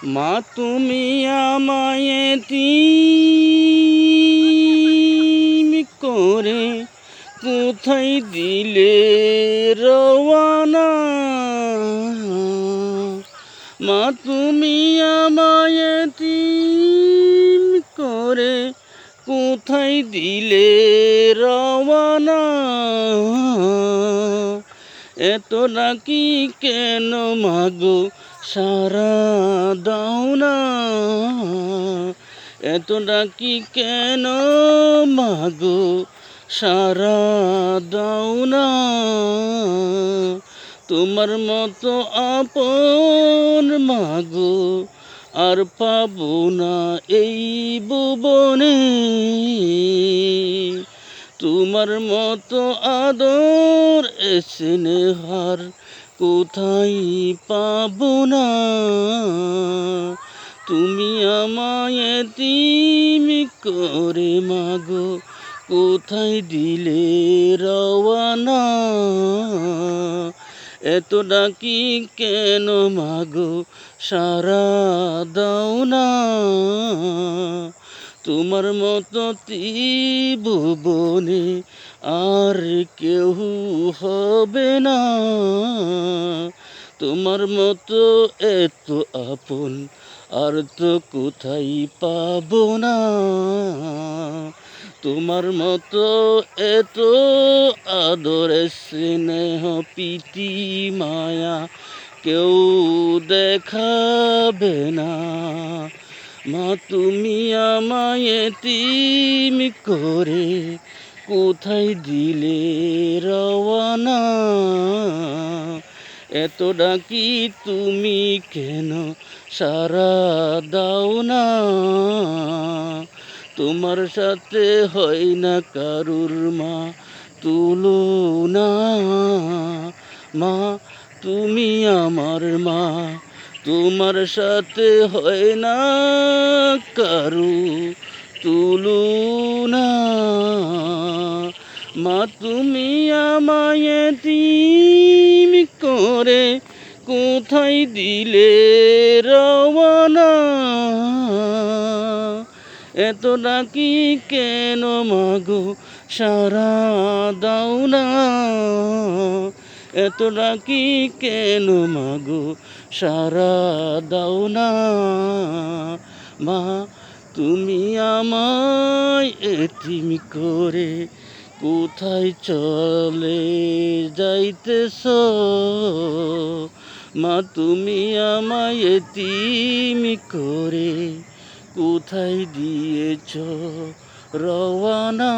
মা তুমি আমায় এতিম করে কোথায় দিলে রওয়ানা। মা তুমি আমায় এতিম করে কোথায় দিলে রওয়ানা। এত ডাকি কেন মাগো সারা দাও না। এত ডাকি কেন মাগো সারা দাও না। তোমার মতো আপন মাগো আর পাবো না এই ভুবনে। তোমার মতো আদর স্নেহার কোথায় পাবো না। তুমি আমায় এতিম করে মাগো কোথায় দিলে রওয়ানা। এত ডাকি কেন মাগো সারা দাও না। তোমার মতো ত্রিভুবনে আর কেউ হবে না। তোমার মতো এত আপন আর তো কোথায় পাবো না। তোমার মতো এত আদর স্নেহ প্রীতি মায়া কেউ দেখাবে না। মা তুমি আমায় এতিম করে কোথায় দিলে রওয়ানা। এত ডাকি তুমি কেন সারা দাও না। তোমার সাথে হয় না কারুর মা তুলনা। মা তুমি আমার মা, তোমার সাথে হয় না কারু তুলনা। মা তুমি আমায় এতিম করে কোথায় দিলে রওয়ানা। এত ডাকি কেন মাগো সারা দাও না। এত ডাকি কেন মাগো সারা দাও না। মা তুমি আমায় এতিম করে কোথায় চলে যাইতেছ। মা তুমি আমায় এতিম করে কোথায় দিয়েছ রওয়ানা।